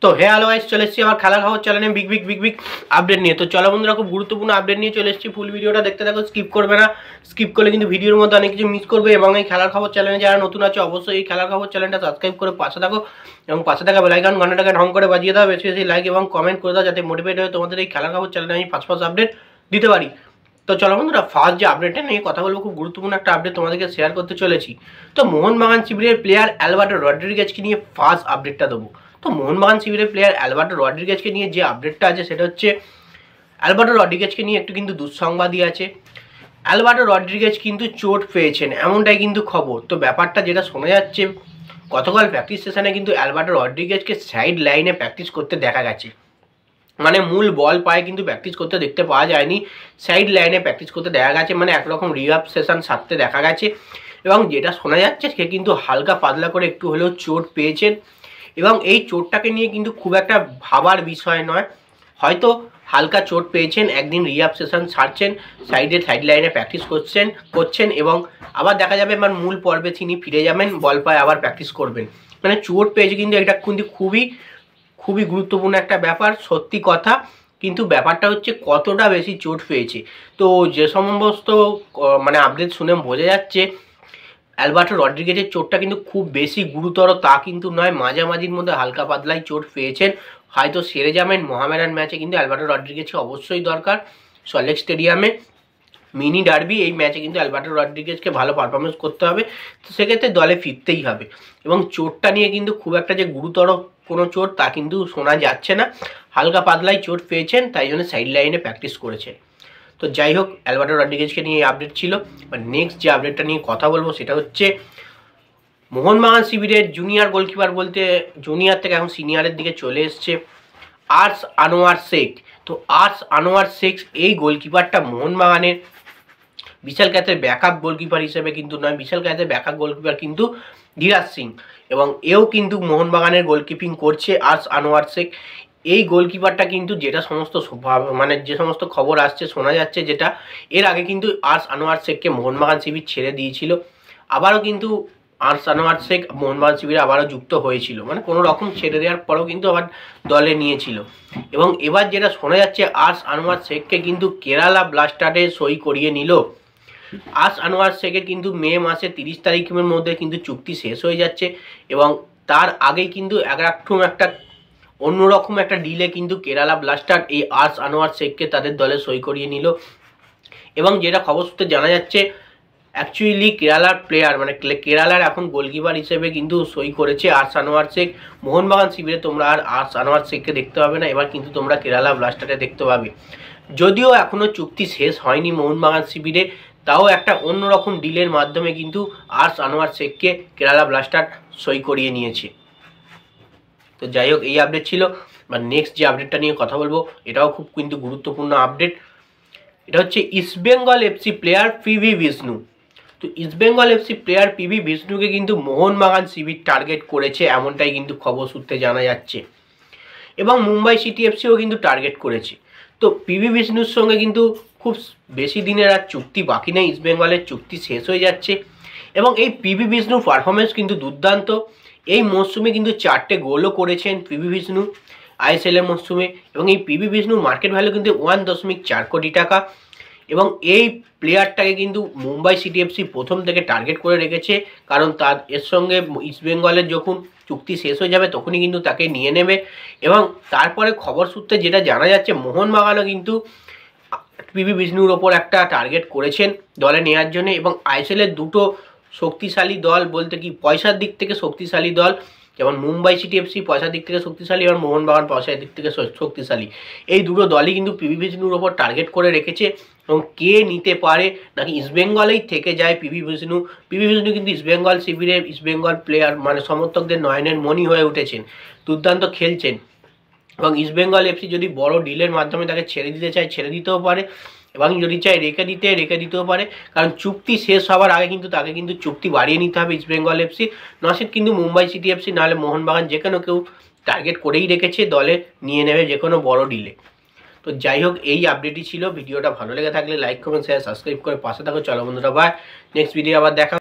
তো hello guys, চলে এসেছি আমার খেলা খবর চ্যানেলে বিগ আপডেট নিয়ে। তো চলো বন্ধুরা, খুব গুরুত্বপূর্ণ আপডেট নিয়ে চলে এসেছি। ফুল ভিডিওটা দেখতে থাকো, স্কিপ করবে না। স্কিপ করলে কিন্তু ভিডিওর মধ্যে অনেক কিছু মিস করবে। এবং এই খেলার খবর চ্যানেলে যারা নতুন আছে অবশ্যই এই খেলার খবর চ্যানেলটা সাবস্ক্রাইব করে পাশে থাকো এবং পাশে থাকা বেল আইকন ঘন্টাটাকে ঢং করে বাজিয়ে দাও। বেশি বেশি লাইক এবং কমেন্ট করে দাও, যাতে মোটিভেট হয়ে তোমাদের এই খেলার খবর চ্যানেলে আমি ফার্স্ট আপডেট দিতে পারি। তো চলো বন্ধুরা, ফার্স্ট যে আপডেটটা নিয়ে কথা বলবো, খুব গুরুত্বপূর্ণ একটা আপডেট তোমাদেরকে শেয়ার করতে চলেছি। তো মোহনবাগান শিবিরের প্লেয়ার অ্যালবার্টো রড্রিগেজকে নিয়ে ফার্স্ট আপডেটটা দেবো। তো মোহনবাগান শিবিরের প্লেয়ার অ্যালবার্টো রড্রিগেজকে নিয়ে যে আপডেটটা আছে সেটা হচ্ছে, অ্যালবার্টো রড্রিগেজকে নিয়ে একটু কিন্তু দুঃসংবাদই আছে। অ্যালবার্টো রড্রিগেজ কিন্তু চোট পেয়েছেন, এমনটাই কিন্তু খবর। তো ব্যাপারটা যেটা শোনা যাচ্ছে, গতকাল প্র্যাকটিস সেশনে কিন্তু অ্যালবার্টো রড্রিগেজকে সাইড লাইনে প্র্যাকটিস করতে দেখা গেছে। মানে মূল বল পায়ে কিন্তু প্র্যাকটিস করতে দেখতে পাওয়া যায়নি, সাইড লাইনে প্র্যাকটিস করতে দেখা গেছে। মানে একরকম রিহাব সেশন সারতে দেখা গেছে। এবং যেটা শোনা যাচ্ছে, সে কিন্তু হালকা পাতলা করে একটু হলেও চোট পেয়েছেন। এবং এই চোটটাকে নিয়ে কিন্তু খুব একটা ভাবার বিষয় নয়। হয়তো হালকা চোট পেয়েছেন, একদিন রিহাব সেশন সারছেন, সাইড লাইনে প্র্যাকটিস করছেন এবং আবার দেখা যাবে আমার মূল পর্বে তিনি ফিরে যাবেন, বল পায়ে আবার প্র্যাকটিস করবেন। মানে চোট পেয়েছে কিন্তু এটা কিন্তু খুবই গুরুত্বপূর্ণ একটা ব্যাপার, সত্যি কথা। কিন্তু ব্যাপারটা হচ্ছে কতটা বেশি চোট পেয়েছে। তো যে সমস্ত মানে আপডেট শুনে বোঝা যাচ্ছে, অ্যালবার্টো রড্রিগেজের চোটটা কিন্তু খুব বেশি গুরুতর তা কিন্তু নয়, মাঝামাঝির মধ্যে হালকা পাতলাই চোট পেয়েছেন। হয়তো সেরে যাবেন। মোহামেডান ম্যাচে কিন্তু অ্যালবার্টো রড্রিগেজকে অবশ্যই দরকার, সল্টলেক স্টেডিয়ামে মিনি ডার্বি। এই ম্যাচে কিন্তু অ্যালবার্টো রড্রিগেজকে ভালো পারফরমেন্স করতে হবে। তো সেক্ষেত্রে দলে ফিরতেই হবে। এবং চোটটা নিয়ে কিন্তু খুব একটা যে গুরুতর কোনো চোট তা কিন্তু শোনা যাচ্ছে না, হালকা পাতলাই চোট পেয়েছেন, তাই জন্য সাইড লাইনে প্র্যাকটিস করেছেন। তো যাই হোক, অ্যালবার্টো রড্রিগেজকে নিয়ে আপডেট ছিল। আর নেক্সট যে আপডেটটা নিয়ে কথা বলবো সেটা হচ্ছে, মোহনবাগান শিবিরের জুনিয়র গোলকিপার বলতে জুনিয়র থেকে এখন সিনিয়রের দিকে চলে এসছে আর্স আনোয়ার শেখ। তো আর্স আনোয়ার শেখ এই গোলকিপারটা মোহনবাগানের বিশাল ক্যাথের ব্যাকআপ গোলকিপার হিসেবে কিন্তু নয়, বিশাল ক্যাথের ব্যাকআপ গোলকিপার কিন্তু ধীরাজ সিং। এবং এও কিন্তু মোহনবাগানের গোলকিপিং করছে আর্স আনোয়ার শেখ। এই গোলকিপারটা কিন্তু যেটা সমস্ত মানে যে সমস্ত খবর আসছে, শোনা যাচ্ছে যেটা, এর আগে কিন্তু আর্স আনোয়ার শেখকে মোহনবাগান শিবির ছেড়ে দিয়েছিল। আবারও কিন্তু আর্স আনোয়ার শেখ মোহনবাগান শিবিরে আবারও যুক্ত হয়েছিল, মানে কোনো রকম ছেড়ে দেওয়ার পরেও কিন্তু আবার দলে নিয়েছিল। এবং এবার যেটা শোনা যাচ্ছে, আর্স আনোয়ার শেখকে কিন্তু কেরালা ব্লাস্টারে সই করিয়ে নিল। আর্স আনোয়ার শেখের কিন্তু মে মাসে 30 তারিখের মধ্যে কিন্তু চুক্তি শেষ হয়ে যাচ্ছে। এবং তার আগেই কিন্তু একটা অন্যরকম একটা ডিলে কিন্তু কেরালা ব্লাস্টার এই আর্স আনোয়ার শেখকে তাদের দলে সই করিয়ে নিল। এবং যেটা খবর সূত্রে জানা যাচ্ছে, অ্যাকচুয়ালি কেরালার প্লেয়ার মানে কেরালার এখন গোলকিপার হিসেবে কিন্তু সই করেছে আর্স আনোয়ার শেখ। মোহনবাগান শিবিরে তোমরা আর আর্স আনোয়ার শেখকে দেখতে পাবে না, এবার কিন্তু তোমরা কেরালা ব্লাস্টারে দেখতে পাবে। যদিও এখনও চুক্তি শেষ হয়নি মোহনবাগান শিবিরে, তাও একটা অন্যরকম ডিলের মাধ্যমে কিন্তু আর্স আনোয়ার শেখকে কেরালা ব্লাস্টার সই করিয়ে নিয়েছে। তো যাই হোক, এই আপডেট ছিল। বা নেক্সট যে আপডেটটা নিয়ে কথা বলবো, এটাও খুব কিন্তু গুরুত্বপূর্ণ আপডেট। এটা হচ্ছে East Bengal FC player PV Vishnu. তো ইস্টবেঙ্গল এফসি প্লেয়ার পিভি বিষ্ণুকে কিন্তু মোহনবাগান শিবির টার্গেট করেছে, এমনটাই কিন্তু খবর সূত্রে জানা যাচ্ছে। এবং মুম্বাই সিটি এফসিও কিন্তু টার্গেট করেছে। তো পিভি বিষ্ণুর সঙ্গে কিন্তু খুব বেশি দিনের আর চুক্তি বাকি নেই, ইস্টবেঙ্গলের চুক্তি শেষ হয়ে যাচ্ছে। এবং এই পিভি বিষ্ণুর পারফরমেন্স কিন্তু দুর্দান্ত। এই মরশুমে কিন্তু 4টে গোলও করেছেন পিভি বিষ্ণু আইএসএলের মরশুমে। এবং এই পিভি বিষ্ণুর মার্কেট ভ্যালু কিন্তু 1.4 কোটি টাকা। এবং এই প্লেয়ারটাকে কিন্তু মুম্বাই সিটি এফসি প্রথম থেকে টার্গেট করে রেখেছে, কারণ এর সঙ্গে ইস্টবেঙ্গলের যখন চুক্তি শেষ হয়ে যাবে তখনই কিন্তু তাকে নিয়ে নেবে। এবং তারপরে খবর সূত্রে যেটা জানা যাচ্ছে, মোহনবাগানও কিন্তু পিভি বিষ্ণুর ওপর একটা টার্গেট করেছেন দলে নেওয়ার জন্য। এবং আইএসএলের দুটো শক্তিশালী দল বলতে কি পয়সার দিক থেকে শক্তিশালী দল, যেমন মুম্বাই সিটি এফসি পয়সার দিক থেকে শক্তিশালী, এবং মোহনবাগান পয়সার দিক থেকে শক্তিশালী। এই দুটো দলই কিন্তু পিভি বিষ্ণুর ওপর টার্গেট করে রেখেছে। এবং কে নিতে পারে, নাকি ইস্টবেঙ্গলেই থেকে যায় পিভি বিষ্ণু। পিভি বিষ্ণু কিন্তু ইস্টবেঙ্গল শিবিরে ইস্টবেঙ্গল প্লেয়ার মানে সমর্থকদের নয়নের মণি হয়ে উঠেছেন, দুর্দান্ত খেলছেন। এবং ইস্টবেঙ্গল এফসি যদি বড় ডিলের মাধ্যমে তাকে ছেড়ে দিতে চায়, ছেড়ে দিতেও পারে। এবং যদি চায় রেখে দিতেও পারে, কারণ চুক্তি শেষ হওয়ার আগে কিন্তু তাকে কিন্তু চুক্তি বাড়িয়ে নিতে হবে ইস্টবেঙ্গল এফসি। নচেত কিন্তু মুম্বাই সিটি এফসি নাহলে মোহনবাগান যে কোনো কেউ টার্গেট করেই রেখেছে, দলে নিয়ে নেবে যে কোনো বড় ডিলে। তো যাই হোক, এই আপডেটই ছিল। ভিডিওটা ভালো লেগে থাকলে লাইক কমেন্ট শেয়ার সাবস্ক্রাইব করে পাশে থাকো। চলো বন্ধুরা, বাই। নেক্সট ভিডিও আবার দেখা।